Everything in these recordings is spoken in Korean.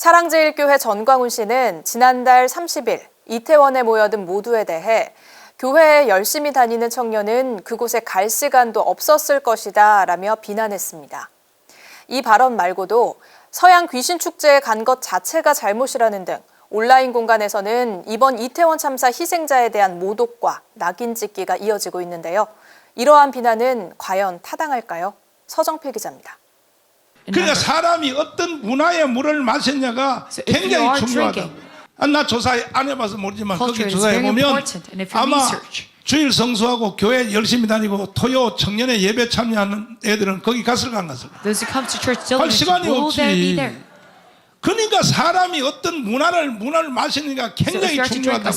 사랑제일교회 전광훈 씨는 지난달 30일 이태원에 모여든 모두에 대해 교회에 열심히 다니는 청년은 그곳에 갈 시간도 없었을 것이다 라며 비난했습니다. 이 발언 말고도 서양 귀신 축제에 간 것 자체가 잘못이라는 등 온라인 공간에서는 이번 이태원 참사 희생자에 대한 모독과 낙인 찍기가 이어지고 있는데요. 이러한 비난은 과연 타당할까요? 서정필 기자입니다. 그러니까 사람이 어떤 문화의 물을 마셨냐가 굉장히 중요하다. 나 조사 안 해봐서 모르지만 거기 조사해보면 아마 주일 성수하고 교회 열심히 다니고 토요 청년의 예배 참여하는 애들은 거기 갔을까 안 갔을까? 할 시간이 없지. 그러니까 사람이 어떤 문화를 마시니까 굉장히 중요하다고.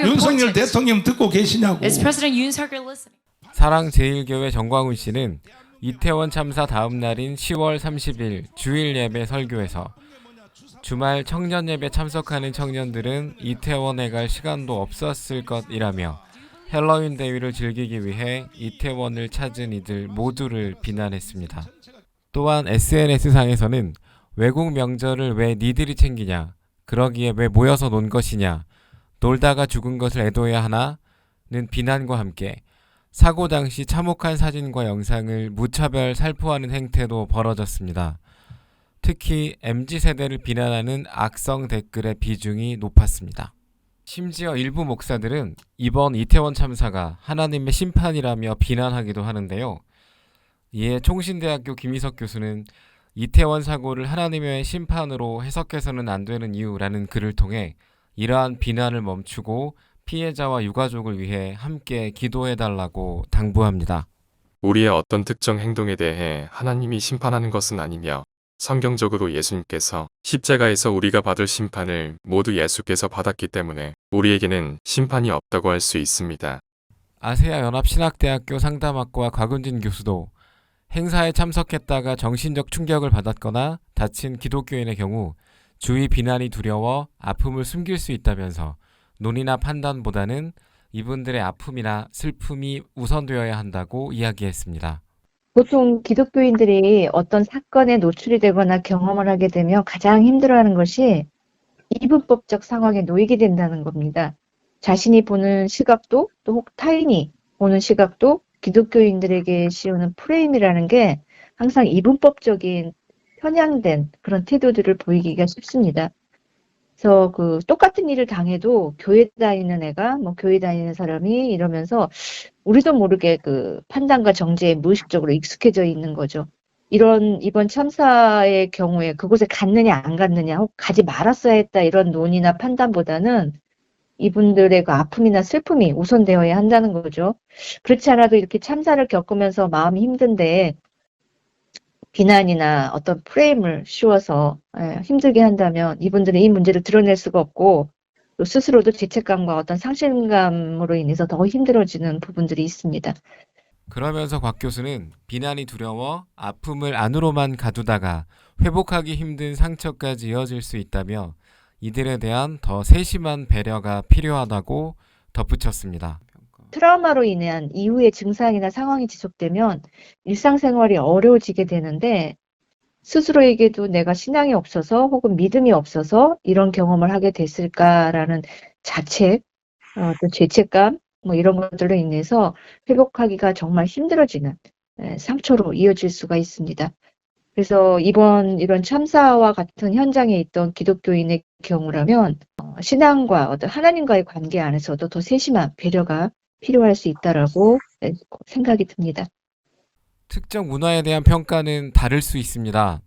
윤석열 대통령 듣고 계시냐고. 사랑제일교회 정광훈 씨는 이태원 참사 다음 날인 10월 30일 주일 예배 설교에서 주말 청년 예배 참석하는 청년들은 이태원에 갈 시간도 없었을 것이라며 헬로윈 대위를 즐기기 위해 이태원을 찾은 이들 모두를 비난했습니다. 또한 SNS상에서는 외국 명절을 왜 니들이 챙기냐, 그러기에 왜 모여서 논 것이냐, 놀다가 죽은 것을 애도해야 하나는 비난과 함께 사고 당시 참혹한 사진과 영상을 무차별 살포하는 행태도 벌어졌습니다. 특히 MZ세대를 비난하는 악성 댓글의 비중이 높았습니다. 심지어 일부 목사들은 이번 이태원 참사가 하나님의 심판이라며 비난하기도 하는데요. 이에 총신대학교 김희석 교수는 이태원 사고를 하나님의 심판으로 해석해서는 안 되는 이유라는 글을 통해 이러한 비난을 멈추고 피해자와 유가족을 위해 함께 기도해달라고 당부합니다. 우리의 어떤 특정 행동에 대해 하나님이 심판하는 것은 아니며 성경적으로 예수님께서 십자가에서 우리가 받을 심판을 모두 예수께서 받았기 때문에 우리에게는 심판이 없다고 할 수 있습니다. 아세아 연합신학대학교 상담학과 곽은진 교수도 행사에 참석했다가 정신적 충격을 받았거나 다친 기독교인의 경우 주위 비난이 두려워 아픔을 숨길 수 있다면서 논의나 판단보다는 이분들의 아픔이나 슬픔이 우선되어야 한다고 이야기했습니다. 보통 기독교인들이 어떤 사건에 노출이 되거나 경험을 하게 되면 가장 힘들어하는 것이 이분법적 상황에 놓이게 된다는 겁니다. 자신이 보는 시각도 또 혹 타인이 보는 시각도 기독교인들에게 씌우는 프레임이라는 게 항상 이분법적인 편향된 그런 태도들을 보이기가 쉽습니다. 그래서 똑같은 일을 당해도 교회 다니는 애가 교회 다니는 사람이 이러면서 우리도 모르게 판단과 정죄에 무의식적으로 익숙해져 있는 거죠. 이번 참사의 경우에 그곳에 갔느냐 안 갔느냐 혹 가지 말았어야 했다 이런 논의나 판단보다는 이분들의 아픔이나 슬픔이 우선되어야 한다는 거죠. 그렇지 않아도 이렇게 참사를 겪으면서 마음이 힘든데 비난이나 어떤 프레임을 씌워서 힘들게 한다면 이분들은 이 문제를 드러낼 수가 없고 또 스스로도 죄책감과 어떤 상실감으로 인해서 더 힘들어지는 부분들이 있습니다. 그러면서 곽 교수는 비난이 두려워 아픔을 안으로만 가두다가 회복하기 힘든 상처까지 이어질 수 있다며 이들에 대한 더 세심한 배려가 필요하다고 덧붙였습니다. 트라우마로 인한 이후의 증상이나 상황이 지속되면 일상생활이 어려워지게 되는데 스스로에게도 내가 신앙이 없어서 혹은 믿음이 없어서 이런 경험을 하게 됐을까라는 자책, 또 죄책감 이런 것들로 인해서 회복하기가 정말 힘들어지는 상처로 이어질 수가 있습니다. 그래서 이런 참사와 같은 현장에 있던 기독교인의 경우라면 신앙과 어떤 하나님과의 관계 안에서도 더 세심한 배려가 필요할 수 있다라고 생각이 듭니다. 특정 문화에 대한 평가는 다를 수 있습니다.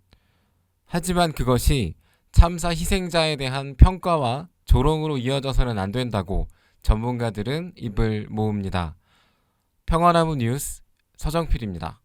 하지만 그것이 참사 희생자에 대한 평가와 조롱으로 이어져서는 안 된다고 전문가들은 입을 모읍니다. 평화나무 뉴스 서정필입니다.